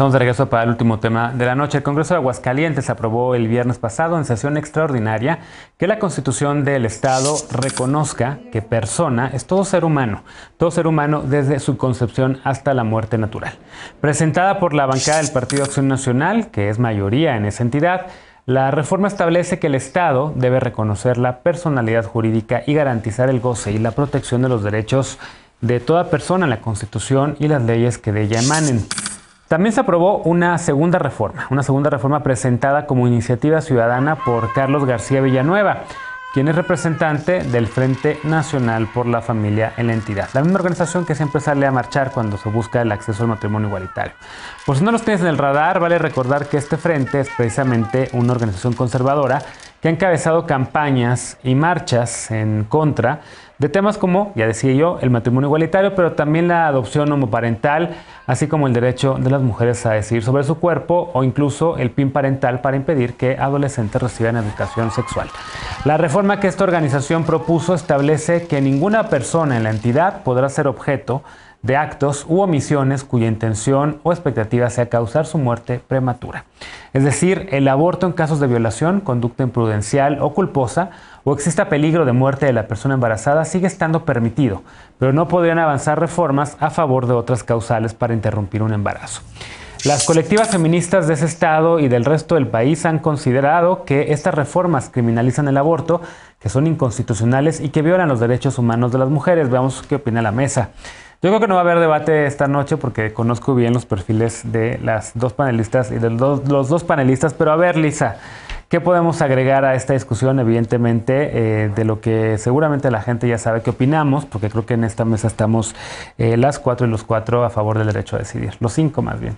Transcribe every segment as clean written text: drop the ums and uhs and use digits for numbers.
Estamos de regreso para el último tema de la noche. El Congreso de Aguascalientes aprobó el viernes pasado en sesión extraordinaria que la Constitución del Estado reconozca que persona es todo ser humano desde su concepción hasta la muerte natural. Presentada por la bancada del Partido Acción Nacional, que es mayoría en esa entidad, la reforma establece que el Estado debe reconocer la personalidad jurídica y garantizar el goce y la protección de los derechos de toda persona en la Constitución y las leyes que de ella emanen. También se aprobó una segunda reforma presentada como iniciativa ciudadana por Carlos García Villanueva, quien es representante del Frente Nacional por la Familia en la entidad, la misma organización que siempre sale a marchar cuando se busca el acceso al matrimonio igualitario. Por si no los tienes en el radar, vale recordar que este frente es precisamente una organización conservadora que ha encabezado campañas y marchas en contra de temas como, ya decía yo, el matrimonio igualitario, pero también la adopción homoparental, así como el derecho de las mujeres a decidir sobre su cuerpo o incluso el PIN parental para impedir que adolescentes reciban educación sexual. La reforma que esta organización propuso establece que ninguna persona en la entidad podrá ser objeto de actos u omisiones cuya intención o expectativa sea causar su muerte prematura. Es decir, el aborto en casos de violación, conducta imprudencial o culposa, o exista peligro de muerte de la persona embarazada, sigue estando permitido, pero no podrían avanzar reformas a favor de otras causales para interrumpir un embarazo. Las colectivas feministas de ese estado y del resto del país han considerado que estas reformas criminalizan el aborto, que son inconstitucionales y que violan los derechos humanos de las mujeres. Veamos qué opina la mesa. Yo creo que no va a haber debate esta noche porque conozco bien los perfiles de las dos panelistas y de los dos panelistas, pero a ver, Lisa, ¿qué podemos agregar a esta discusión? Evidentemente, de lo que seguramente la gente ya sabe que opinamos, porque creo que en esta mesa estamos las cuatro y los cuatro a favor del derecho a decidir, los cinco más bien.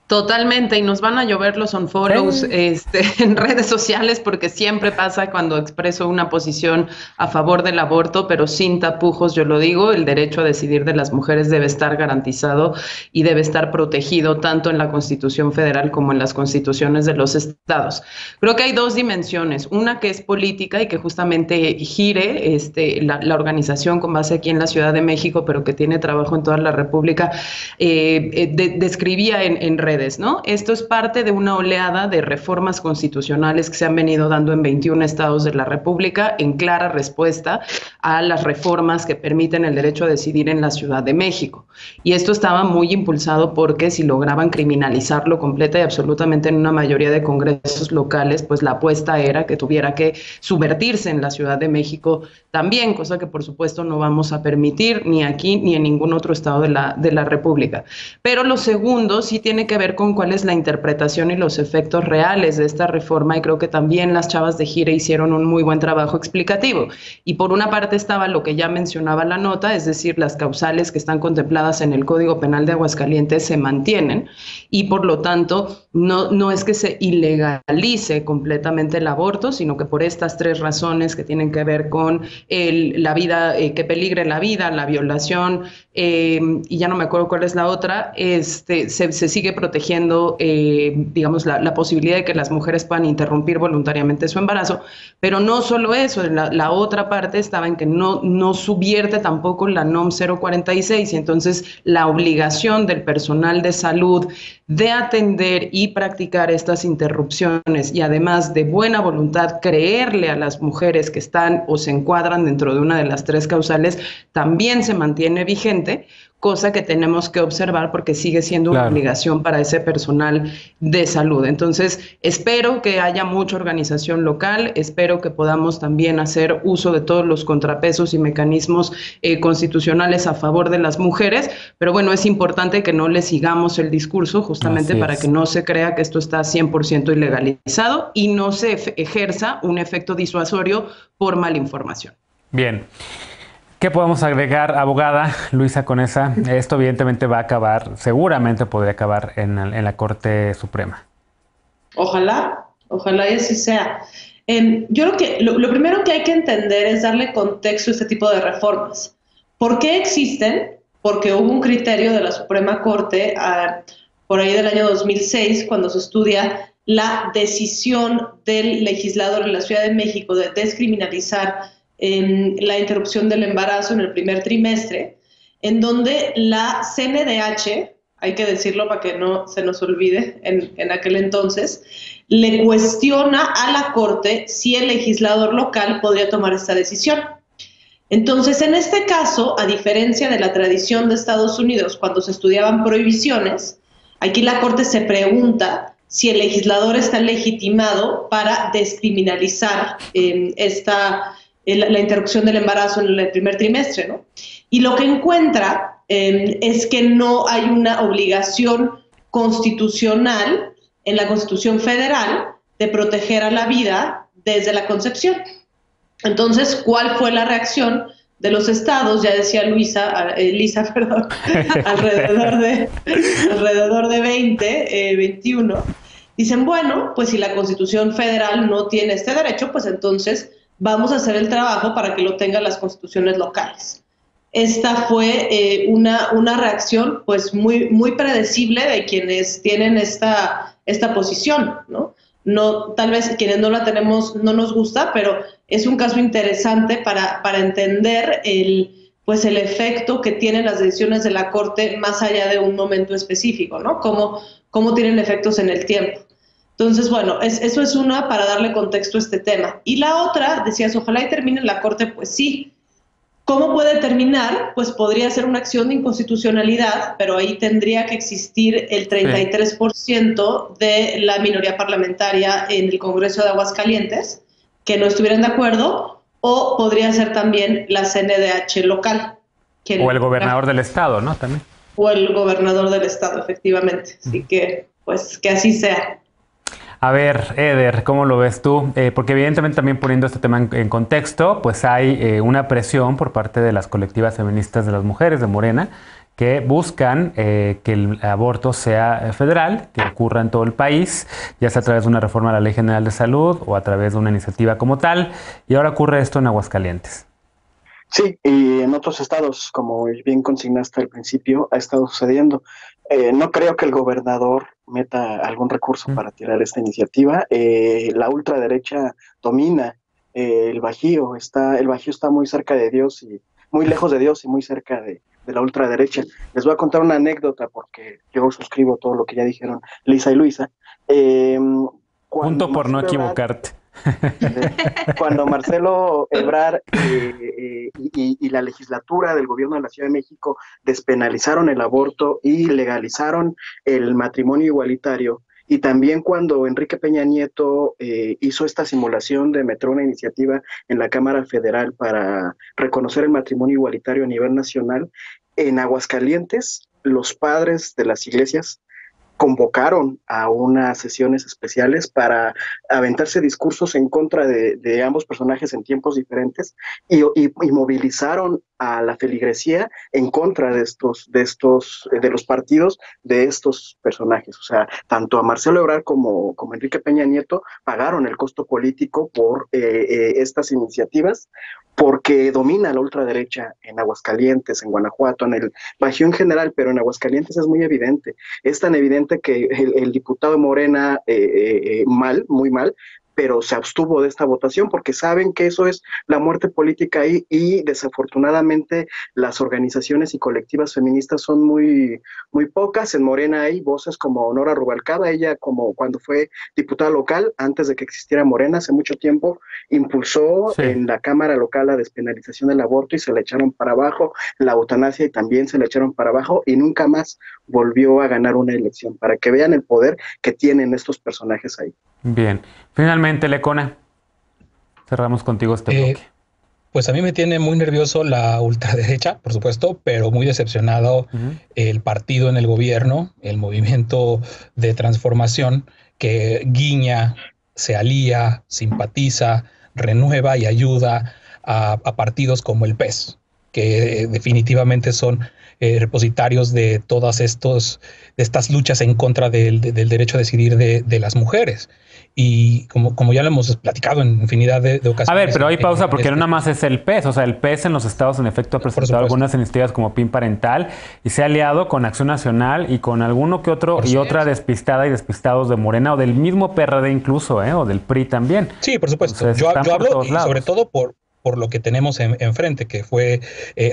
Totalmente, y nos van a llover los unfollows en redes sociales porque siempre pasa cuando expreso una posición a favor del aborto, pero sin tapujos, yo lo digo, el derecho a decidir de las mujeres debe estar garantizado y debe estar protegido tanto en la Constitución Federal como en las constituciones de los estados. Creo que hay dos dimensiones, una que es política y que justamente gire la organización con base aquí en la Ciudad de México, pero que tiene trabajo en toda la República, describía en redes, ¿no? Esto es parte de una oleada de reformas constitucionales que se han venido dando en 21 estados de la República en clara respuesta a las reformas que permiten el derecho a decidir en la Ciudad de México. Y esto estaba muy impulsado porque si lograban criminalizarlo completa y absolutamente en una mayoría de congresos locales, pues la apuesta era que tuviera que subvertirse en la Ciudad de México también, cosa que por supuesto no vamos a permitir ni aquí ni en ningún otro estado de la República. Pero lo segundo sí tiene que ver con cuál es la interpretación y los efectos reales de esta reforma, y creo que también las chavas de Gire hicieron un muy buen trabajo explicativo. Y por una parte estaba lo que ya mencionaba la nota, es decir, las causales que están contempladas en el Código Penal de Aguascalientes se mantienen y por lo tanto no es que se ilegalice completamente el aborto, sino que por estas tres razones que tienen que ver con la vida, que peligre la vida, la violación, y ya no me acuerdo cuál es la otra, se sigue protegiendo, digamos, la posibilidad de que las mujeres puedan interrumpir voluntariamente su embarazo, pero no solo eso, la otra parte estaba en que no subvierte tampoco la NOM 046 y entonces la obligación del personal de salud de atender y practicar estas interrupciones y además de buena voluntad creerle a las mujeres que están o se encuadran dentro de una de las tres causales también se mantiene vigente, cosa que tenemos que observar porque sigue siendo una obligación para ese personal de salud. Entonces, espero que haya mucha organización local, espero que podamos también hacer uso de todos los contrapesos y mecanismos constitucionales a favor de las mujeres, pero bueno, es importante que no le sigamos el discurso justamente para que no se crea que esto está 100% ilegalizado y no se ejerza un efecto disuasorio por mala información. Bien. ¿Qué podemos agregar, abogada Luisa Conesa? Esto evidentemente va a acabar, seguramente podría acabar en la Corte Suprema. Ojalá y así sea. Yo creo que lo primero que hay que entender es darle contexto a este tipo de reformas. ¿Por qué existen? Porque hubo un criterio de la Suprema Corte por ahí del año 2006, cuando se estudia la decisión del legislador de la Ciudad de México de descriminalizar la interrupción del embarazo en el primer trimestre, en donde la CNDH hay que decirlo para que no se nos olvide, en aquel entonces, le cuestiona a la Corte si el legislador local podría tomar esta decisión. Entonces, en este caso, a diferencia de la tradición de Estados Unidos, cuando se estudiaban prohibiciones, aquí la Corte se pregunta si el legislador está legitimado para descriminalizar la interrupción del embarazo en el primer trimestre, ¿no? Y lo que encuentra es que no hay una obligación constitucional en la Constitución Federal de proteger a la vida desde la concepción. Entonces, ¿cuál fue la reacción de los estados? Ya decía Lisa, alrededor de 20, 21. Dicen, bueno, pues si la Constitución Federal no tiene este derecho, pues entonces vamos a hacer el trabajo para que lo tengan las constituciones locales. Esta fue una reacción pues muy predecible de quienes tienen esta posición, ¿no? No, tal vez quienes no la tenemos no nos gusta, pero es un caso interesante para entender el efecto que tienen las decisiones de la Corte más allá de un momento específico, ¿no? Cómo tienen efectos en el tiempo. Entonces, bueno, eso es una para darle contexto a este tema. Y la otra, decías, ojalá y termine en la Corte, pues sí. ¿Cómo puede terminar? Pues podría ser una acción de inconstitucionalidad, pero ahí tendría que existir el 33% de la minoría parlamentaria en el Congreso de Aguascalientes que no estuvieran de acuerdo, o podría ser también la CNDH local. O el gobernador del estado, ¿no? También. O el gobernador del estado, efectivamente. Así que, pues, que así sea. A ver, Eder, ¿cómo lo ves tú? Porque evidentemente también poniendo este tema en contexto, pues hay una presión por parte de las colectivas feministas de las mujeres de Morena que buscan que el aborto sea federal, que ocurra en todo el país, ya sea a través de una reforma a la Ley General de Salud o a través de una iniciativa como tal, y ahora ocurre esto en Aguascalientes. Sí, y en otros estados, como bien consignaste al principio, ha estado sucediendo. No creo que el gobernador meta algún recurso para tirar esta iniciativa. La ultraderecha domina el Bajío. El Bajío está muy cerca de Dios y muy lejos de Dios y muy cerca de la ultraderecha. Les voy a contar una anécdota porque yo suscribo todo lo que ya dijeron Lisa y Luisa. Punto por no equivocarte. Cuando Marcelo Ebrard y la legislatura del gobierno de la Ciudad de México despenalizaron el aborto y legalizaron el matrimonio igualitario, y también cuando Enrique Peña Nieto hizo esta simulación de meter una iniciativa en la Cámara Federal para reconocer el matrimonio igualitario a nivel nacional, en Aguascalientes los padres de las iglesias convocaron a unas sesiones especiales para aventarse discursos en contra de ambos personajes en tiempos diferentes y movilizaron a la feligresía en contra de los partidos de estos personajes. O sea, tanto a Marcelo Ebrard como Enrique Peña Nieto pagaron el costo político por estas iniciativas, porque domina la ultraderecha en Aguascalientes, en Guanajuato, en el Bajío en general, pero en Aguascalientes es muy evidente. Es tan evidente que el diputado Morena, muy mal, pero se abstuvo de esta votación porque saben que eso es la muerte política ahí, y desafortunadamente las organizaciones y colectivas feministas son muy pocas. En Morena hay voces como Nora Rubalcaba, ella como cuando fue diputada local, antes de que existiera Morena, hace mucho tiempo, impulsó en la Cámara local la despenalización del aborto y se le echaron para abajo, la eutanasia y también se le echaron para abajo, y nunca más volvió a ganar una elección, para que vean el poder que tienen estos personajes ahí. Bien. Finalmente, Lecona, cerramos contigo este bloque. Pues a mí me tiene muy nervioso la ultraderecha, por supuesto, pero muy decepcionado el partido en el gobierno, el movimiento de transformación que guiña, se alía, simpatiza, renueva y ayuda a partidos como el PES, que definitivamente son repositarios de todas estas luchas en contra del derecho a decidir de las mujeres. Y como ya lo hemos platicado en infinidad de ocasiones. A ver, pero hay pausa porque no nada más es el PES. O sea, el PES en los estados en efecto ha presentado algunas iniciativas como PIN parental y se ha aliado con Acción Nacional y con alguno que otro y otra despistada y despistados de Morena o del mismo PRD incluso, o del PRI también. Sí, por supuesto. Entonces, yo hablo y sobre todo por por lo que tenemos enfrente, que fue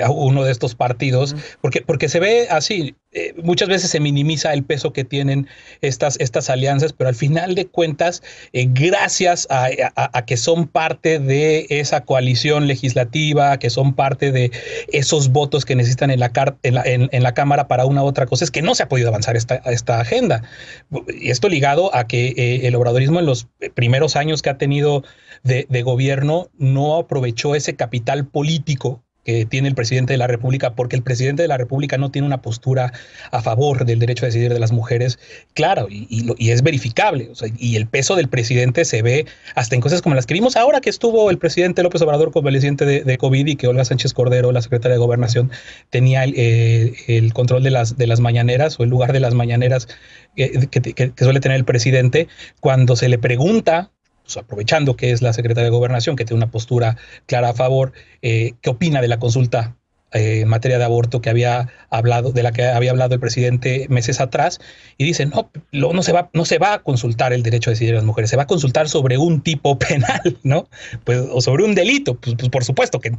uno de estos partidos, porque se ve así, muchas veces se minimiza el peso que tienen estas alianzas, pero al final de cuentas, gracias a que son parte de esa coalición legislativa, que son parte de esos votos que necesitan en la Cámara para una u otra cosa, es que no se ha podido avanzar esta agenda. Y esto ligado a que el obradorismo en los primeros años que ha tenido de gobierno no aprovechó ese capital político que tiene el presidente de la República, porque el presidente de la República no tiene una postura a favor del derecho a decidir de las mujeres, claro, y es verificable. O sea, y el peso del presidente se ve hasta en cosas como las que vimos ahora que estuvo el presidente López Obrador convaleciente de COVID y que Olga Sánchez Cordero, la secretaria de Gobernación, tenía el control de las mañaneras o el lugar de las mañaneras que suele tener el presidente. Cuando se le pregunta, pues aprovechando que es la secretaria de Gobernación, que tiene una postura clara a favor, ¿qué opina de la consulta en materia de aborto de la que había hablado el presidente meses atrás? Y dice, no se va a consultar el derecho a decidir de las mujeres, se va a consultar sobre un tipo penal, ¿no? Pues, o sobre un delito. Pues por supuesto que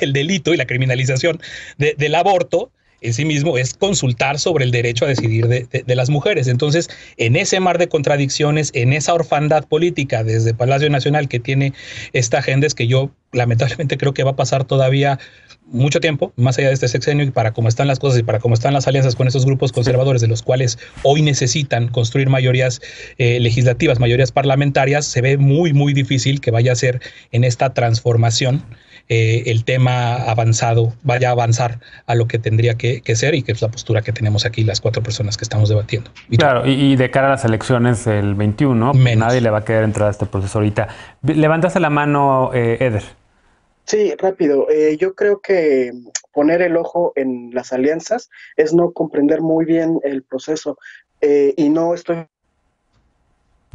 el delito y la criminalización del aborto en sí mismo es consultar sobre el derecho a decidir de las mujeres. Entonces, en ese mar de contradicciones, en esa orfandad política desde Palacio Nacional que tiene esta agenda, es que yo lamentablemente creo que va a pasar todavía mucho tiempo, más allá de este sexenio, y para cómo están las cosas y para cómo están las alianzas con esos grupos conservadores, de los cuales hoy necesitan construir mayorías legislativas, mayorías parlamentarias, se ve muy, muy difícil que vaya a ser en esta transformación el tema vaya a avanzar a lo que tendría que ser, y que es la postura que tenemos aquí las 4 personas que estamos debatiendo. Claro, y de cara a las elecciones del 21, nadie le va a querer entrar a este proceso ahorita. Levantaste la mano, Eder. Sí, rápido. Yo creo que poner el ojo en las alianzas es no comprender muy bien el proceso, y no estoy...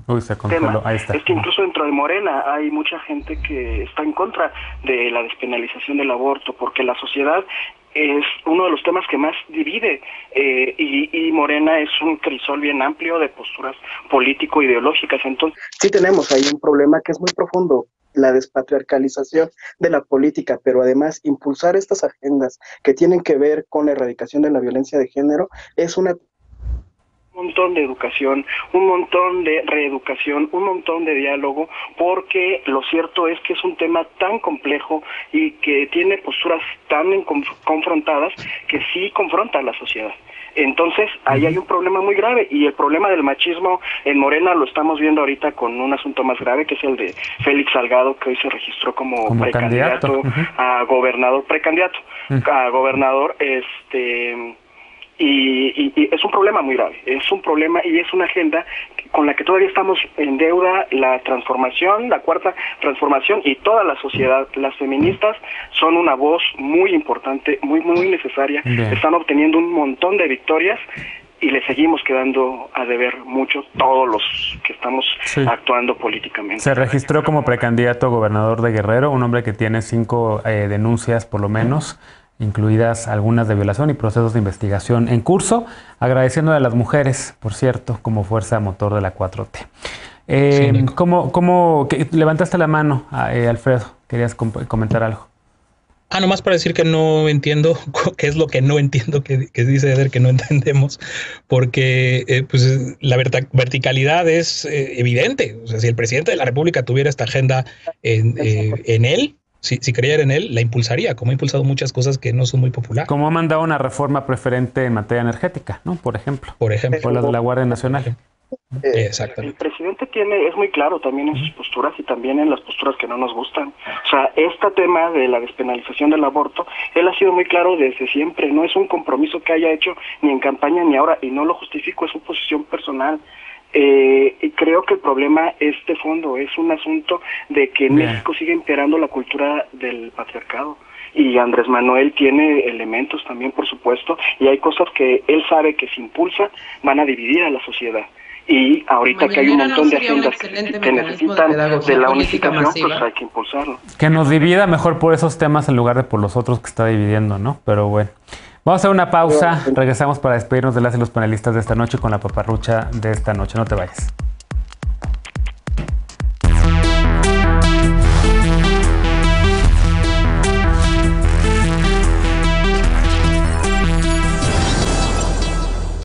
Uy, se congeló. Ahí está. Es que incluso dentro de Morena hay mucha gente que está en contra de la despenalización del aborto, porque la sociedad es uno de los temas que más divide, y Morena es un crisol bien amplio de posturas político-ideológicas. Entonces, sí tenemos ahí un problema que es muy profundo, la despatriarcalización de la política, pero además impulsar estas agendas que tienen que ver con la erradicación de la violencia de género es un montón de educación, un montón de reeducación, un montón de diálogo, porque lo cierto es que es un tema tan complejo y que tiene posturas tan confrontadas que sí confronta a la sociedad. Entonces, ahí hay un problema muy grave, y el problema del machismo en Morena lo estamos viendo ahorita con un asunto más grave, que es el de Félix Salgado, que hoy se registró como precandidato a gobernador, a gobernador, y es un problema muy grave, es un problema y es una agenda con la que todavía estamos en deuda. La transformación, la cuarta transformación, y toda la sociedad, las feministas son una voz muy importante, muy muy necesaria. Bien. Están obteniendo un montón de victorias y le seguimos quedando a deber mucho todos los que estamos actuando políticamente. Se registró como precandidato a gobernador de Guerrero, un hombre que tiene 5 denuncias por lo menos, incluidas algunas de violación y procesos de investigación en curso, agradeciéndole a las mujeres, por cierto, como fuerza motor de la 4T. ¿Cómo levantaste la mano, Alfredo? ¿Querías comentar algo? Nomás para decir que no entiendo, qué es lo que no entiendo, que dice Eder que no entendemos, porque pues la verticalidad es evidente. O sea, si el presidente de la República tuviera esta agenda en él, si creyera en él, la impulsaría, como ha impulsado muchas cosas que no son muy populares. Como ha mandado una reforma preferente en materia energética, ¿no? Por ejemplo. O la de la Guardia Nacional. Exactamente. El presidente es muy claro también en sus posturas y también en las posturas que no nos gustan. O sea, este tema de la despenalización del aborto, él ha sido muy claro desde siempre. No es un compromiso que haya hecho ni en campaña ni ahora, y no lo justifico, es su posición personal. Y creo que el problema es de fondo, es un asunto de que en México sigue imperando la cultura del patriarcado, y Andrés Manuel tiene elementos también, por supuesto, y hay cosas que él sabe que si impulsa van a dividir a la sociedad. Y ahorita que hay un montón de agendas que necesitan de la unificación, pues hay que impulsarlo. Que nos divida mejor por esos temas en lugar de por los otros que está dividiendo, ¿no? Pero bueno. Vamos a hacer una pausa, regresamos para despedirnos de las y los panelistas de esta noche con la paparrucha de esta noche. No te vayas.